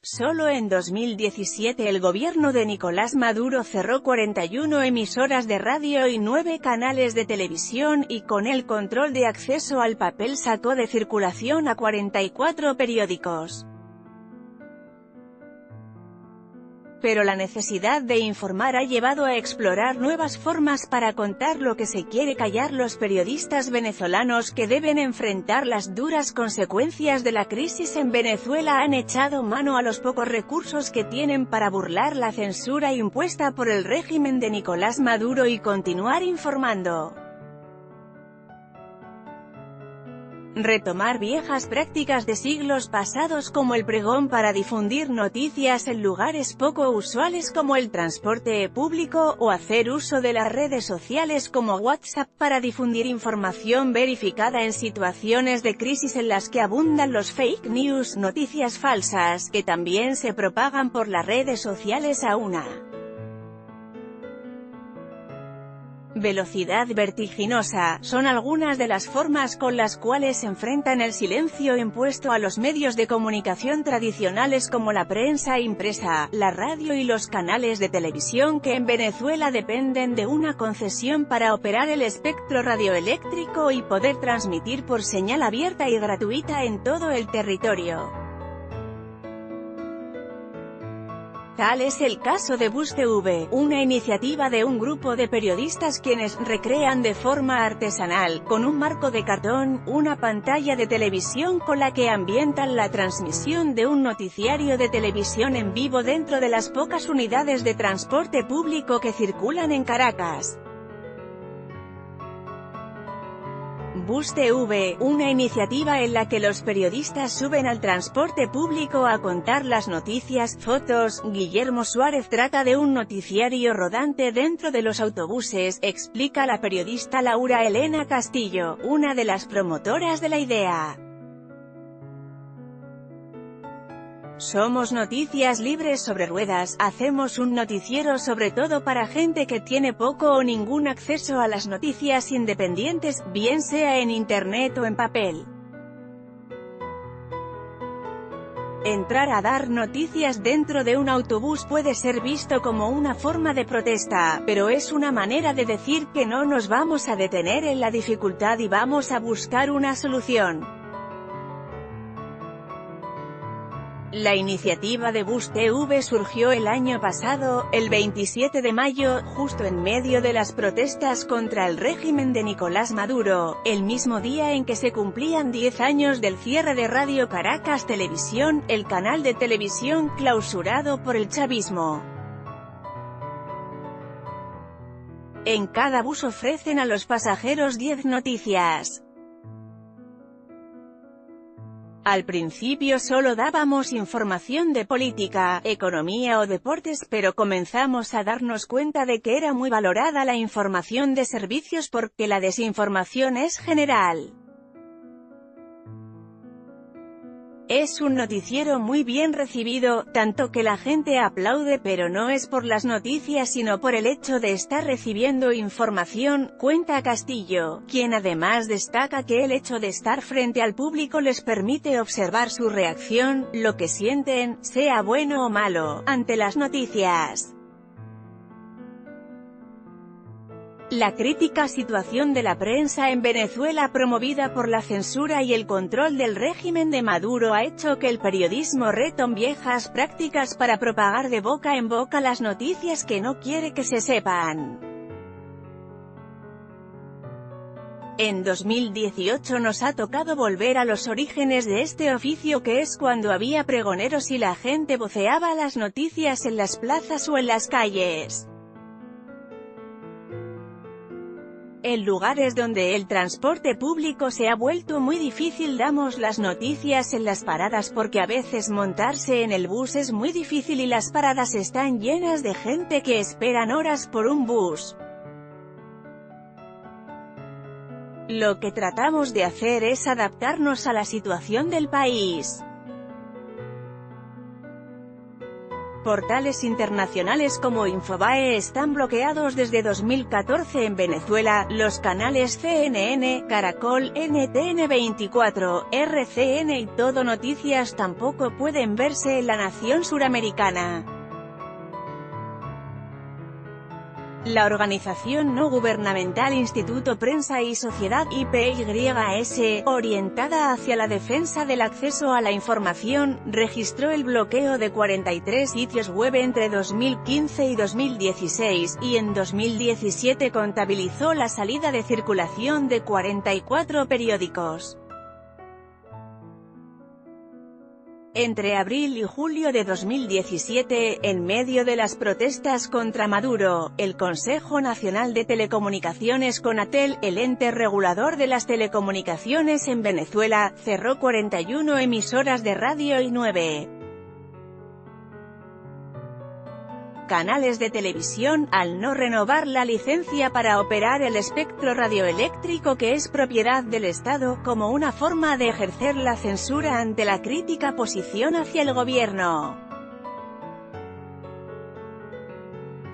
Solo en 2017 el gobierno de Nicolás Maduro cerró 41 emisoras de radio y 9 canales de televisión, y con el control de acceso al papel sacó de circulación a 44 periódicos. Pero la necesidad de informar ha llevado a explorar nuevas formas para contar lo que se quiere callar. Los periodistas venezolanos que deben enfrentar las duras consecuencias de la crisis en Venezuela han echado mano a los pocos recursos que tienen para burlar la censura impuesta por el régimen de Nicolás Maduro y continuar informando. Retomar viejas prácticas de siglos pasados como el pregón para difundir noticias en lugares poco usuales como el transporte público, o hacer uso de las redes sociales como WhatsApp para difundir información verificada en situaciones de crisis en las que abundan los fake news, noticias falsas, que también se propagan por las redes sociales a una velocidad vertiginosa. Son algunas de las formas con las cuales enfrentan el silencio impuesto a los medios de comunicación tradicionales como la prensa impresa, la radio y los canales de televisión que en Venezuela dependen de una concesión para operar el espectro radioeléctrico y poder transmitir por señal abierta y gratuita en todo el territorio. Tal es el caso de BuzTV, una iniciativa de un grupo de periodistas quienes recrean de forma artesanal, con un marco de cartón, una pantalla de televisión con la que ambientan la transmisión de un noticiario de televisión en vivo dentro de las pocas unidades de transporte público que circulan en Caracas. BuzTV, una iniciativa en la que los periodistas suben al transporte público a contar las noticias. Fotos: Guillermo Suárez trata de un noticiario rodante dentro de los autobuses, explica la periodista Laura Elena Castillo, una de las promotoras de la idea. Somos noticias libres sobre ruedas, hacemos un noticiero sobre todo para gente que tiene poco o ningún acceso a las noticias independientes, bien sea en internet o en papel. Entrar a dar noticias dentro de un autobús puede ser visto como una forma de protesta, pero es una manera de decir que no nos vamos a detener en la dificultad y vamos a buscar una solución. La iniciativa de BuzTV surgió el año pasado, el 27 de mayo, justo en medio de las protestas contra el régimen de Nicolás Maduro, el mismo día en que se cumplían 10 años del cierre de Radio Caracas Televisión, el canal de televisión clausurado por el chavismo. En cada bus ofrecen a los pasajeros 10 noticias. Al principio solo dábamos información de política, economía o deportes, pero comenzamos a darnos cuenta de que era muy valorada la información de servicios porque la desinformación es general. Es un noticiero muy bien recibido, tanto que la gente aplaude, pero no es por las noticias sino por el hecho de estar recibiendo información, cuenta Castillo, quien además destaca que el hecho de estar frente al público les permite observar su reacción, lo que sienten, sea bueno o malo, ante las noticias. La crítica situación de la prensa en Venezuela promovida por la censura y el control del régimen de Maduro ha hecho que el periodismo retome viejas prácticas para propagar de boca en boca las noticias que no quiere que se sepan. En 2018 nos ha tocado volver a los orígenes de este oficio, que es cuando había pregoneros y la gente voceaba las noticias en las plazas o en las calles. En lugares donde el transporte público se ha vuelto muy difícil damos las noticias en las paradas porque a veces montarse en el bus es muy difícil y las paradas están llenas de gente que esperan horas por un bus. Lo que tratamos de hacer es adaptarnos a la situación del país. Portales internacionales como Infobae están bloqueados desde 2014 en Venezuela. Los canales CNN, Caracol, NTN 24, RCN y Todo Noticias tampoco pueden verse en la nación suramericana. La organización no gubernamental Instituto Prensa y Sociedad IPYS, orientada hacia la defensa del acceso a la información, registró el bloqueo de 43 sitios web entre 2015 y 2016, y en 2017 contabilizó la salida de circulación de 44 periódicos. Entre abril y julio de 2017, en medio de las protestas contra Maduro, el Consejo Nacional de Telecomunicaciones CONATEL, el ente regulador de las telecomunicaciones en Venezuela, cerró 41 emisoras de radio y 9 canales de televisión, al no renovar la licencia para operar el espectro radioeléctrico que es propiedad del Estado, como una forma de ejercer la censura ante la crítica posición hacia el gobierno.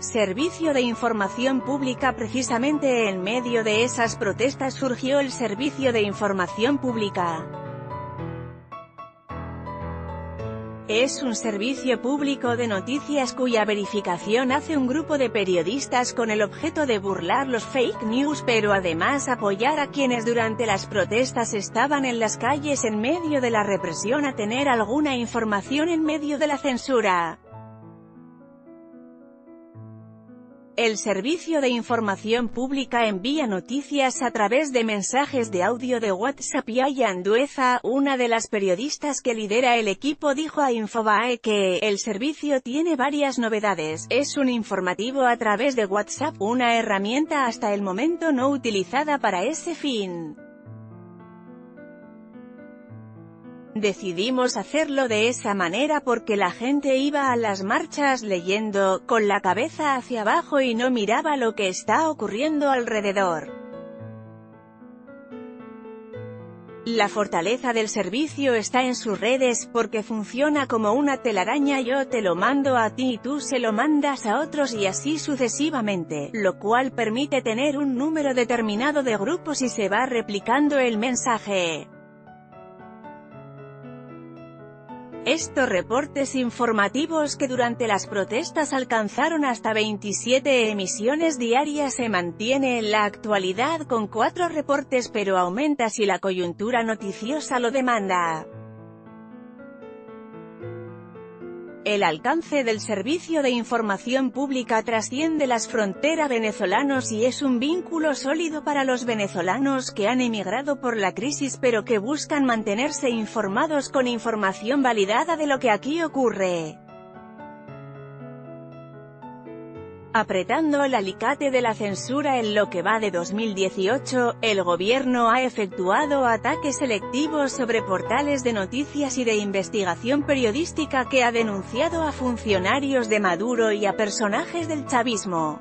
Servicio de Información Pública. Precisamente en medio de esas protestas surgió el Servicio de Información Pública. Es un servicio público de noticias cuya verificación hace un grupo de periodistas con el objeto de burlar los fake news, pero además apoyar a quienes durante las protestas estaban en las calles en medio de la represión a tener alguna información en medio de la censura. El Servicio de Información Pública envía noticias a través de mensajes de audio de WhatsApp. Yaya Andueza, una de las periodistas que lidera el equipo, dijo a Infobae que el servicio tiene varias novedades. Es un informativo a través de WhatsApp, una herramienta hasta el momento no utilizada para ese fin. Decidimos hacerlo de esa manera porque la gente iba a las marchas leyendo, con la cabeza hacia abajo y no miraba lo que está ocurriendo alrededor. La fortaleza del servicio está en sus redes, porque funciona como una telaraña. Yo te lo mando a ti y tú se lo mandas a otros y así sucesivamente, lo cual permite tener un número determinado de grupos y se va replicando el mensaje. Estos reportes informativos que durante las protestas alcanzaron hasta 27 emisiones diarias se mantiene en la actualidad con 4 reportes, pero aumenta si la coyuntura noticiosa lo demanda. El alcance del Servicio de Información Pública trasciende las fronteras venezolanas y es un vínculo sólido para los venezolanos que han emigrado por la crisis pero que buscan mantenerse informados con información validada de lo que aquí ocurre. Apretando el alicate de la censura. En lo que va de 2018, el gobierno ha efectuado ataques selectivos sobre portales de noticias y de investigación periodística que ha denunciado a funcionarios de Maduro y a personajes del chavismo.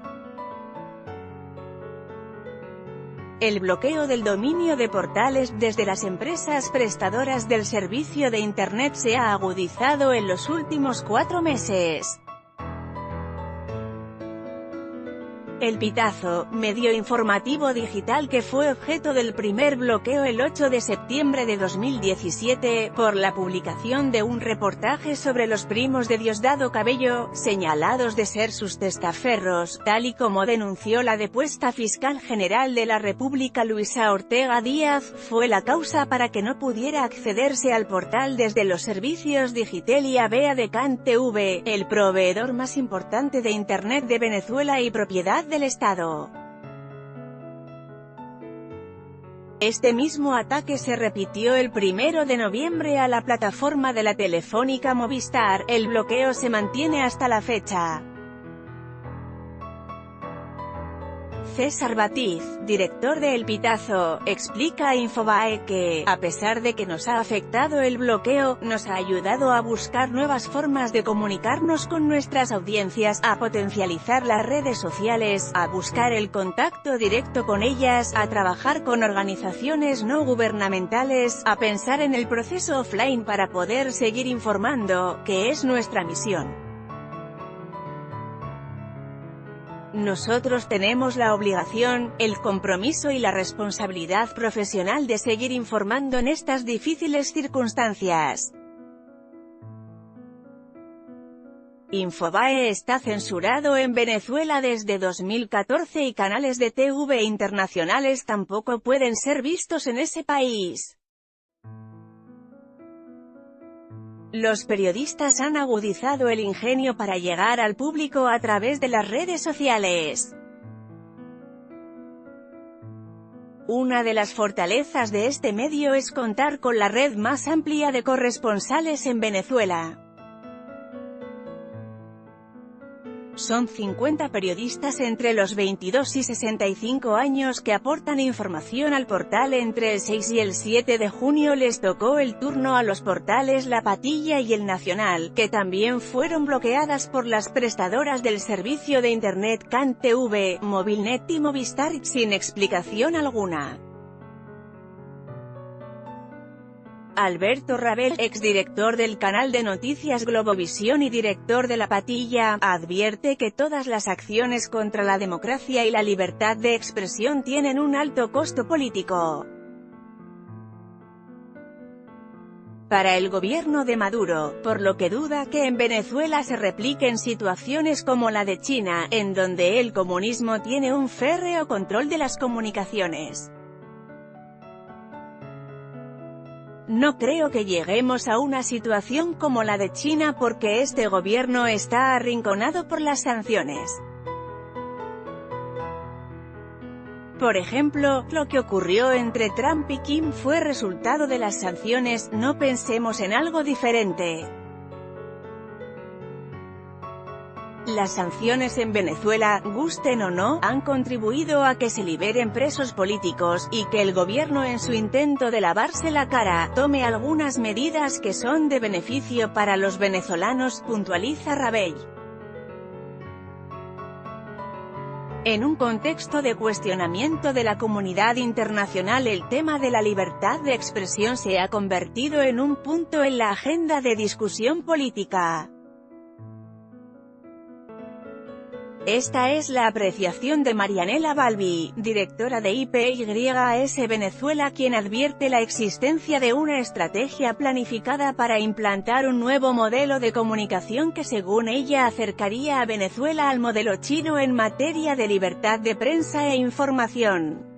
El bloqueo del dominio de portales desde las empresas prestadoras del servicio de Internet se ha agudizado en los últimos 4 meses. El Pitazo, medio informativo digital que fue objeto del primer bloqueo el 8 de septiembre de 2017, por la publicación de un reportaje sobre los primos de Diosdado Cabello, señalados de ser sus testaferros, tal y como denunció la depuesta fiscal general de la República Luisa Ortega Díaz, fue la causa para que no pudiera accederse al portal desde los servicios Digitel y Avea de CAN TV, el proveedor más importante de Internet de Venezuela y propiedad del Estado. Este mismo ataque se repitió el 1 de noviembre a la plataforma de la telefónica Movistar. El bloqueo se mantiene hasta la fecha. César Batiz, director de El Pitazo, explica a Infobae que, a pesar de que nos ha afectado el bloqueo, nos ha ayudado a buscar nuevas formas de comunicarnos con nuestras audiencias, a potencializar las redes sociales, a buscar el contacto directo con ellas, a trabajar con organizaciones no gubernamentales, a pensar en el proceso offline para poder seguir informando, que es nuestra misión. Nosotros tenemos la obligación, el compromiso y la responsabilidad profesional de seguir informando en estas difíciles circunstancias. Infobae está censurado en Venezuela desde 2014 y canales de TV internacionales tampoco pueden ser vistos en ese país. Los periodistas han agudizado el ingenio para llegar al público a través de las redes sociales. Una de las fortalezas de este medio es contar con la red más amplia de corresponsales en Venezuela. Son 50 periodistas entre los 22 y 65 años que aportan información al portal. Entre el 6 y el 7 de junio les tocó el turno a los portales La Patilla y El Nacional, que también fueron bloqueadas por las prestadoras del servicio de Internet CanTV, Movilnet y Movistar, sin explicación alguna. Alberto Rabel, exdirector del canal de noticias Globovisión y director de La Patilla, advierte que todas las acciones contra la democracia y la libertad de expresión tienen un alto costo político. Para el gobierno de Maduro, por lo que duda que en Venezuela se repliquen situaciones como la de China, en donde el comunismo tiene un férreo control de las comunicaciones. No creo que lleguemos a una situación como la de China porque este gobierno está arrinconado por las sanciones. Por ejemplo, lo que ocurrió entre Trump y Kim fue resultado de las sanciones. No pensemos en algo diferente. Las sanciones en Venezuela, gusten o no, han contribuido a que se liberen presos políticos, y que el gobierno en su intento de lavarse la cara, tome algunas medidas que son de beneficio para los venezolanos, puntualiza Rabel. En un contexto de cuestionamiento de la comunidad internacional, el tema de la libertad de expresión se ha convertido en un punto en la agenda de discusión política. Esta es la apreciación de Marianela Balbi, directora de IPYS Venezuela, quien advierte la existencia de una estrategia planificada para implantar un nuevo modelo de comunicación que según ella acercaría a Venezuela al modelo chino en materia de libertad de prensa e información.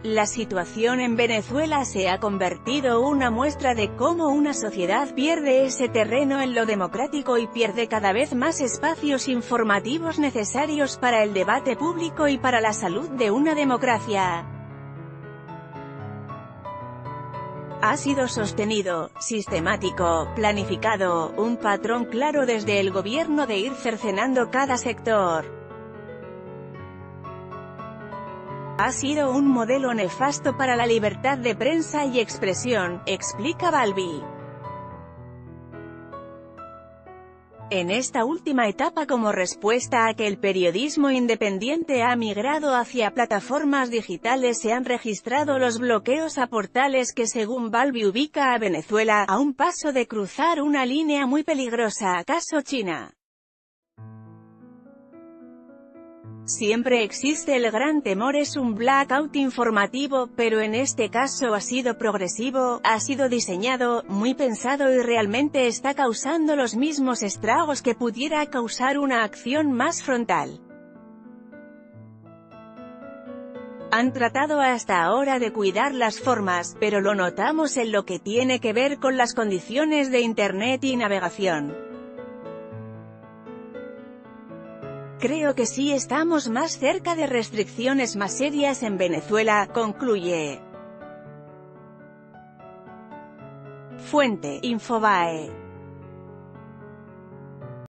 La situación en Venezuela se ha convertido en una muestra de cómo una sociedad pierde ese terreno en lo democrático y pierde cada vez más espacios informativos necesarios para el debate público y para la salud de una democracia. Ha sido sostenido, sistemático, planificado, un patrón claro desde el gobierno de ir cercenando cada sector. Ha sido un modelo nefasto para la libertad de prensa y expresión, explica Balbi. En esta última etapa, como respuesta a que el periodismo independiente ha migrado hacia plataformas digitales, se han registrado los bloqueos a portales que según Balbi ubica a Venezuela a un paso de cruzar una línea muy peligrosa, caso China. Siempre existe el gran temor, es un blackout informativo, pero en este caso ha sido progresivo, ha sido diseñado, muy pensado y realmente está causando los mismos estragos que pudiera causar una acción más frontal. Han tratado hasta ahora de cuidar las formas, pero lo notamos en lo que tiene que ver con las condiciones de Internet y navegación. Creo que sí estamos más cerca de restricciones más serias en Venezuela, concluye. Fuente: Infobae.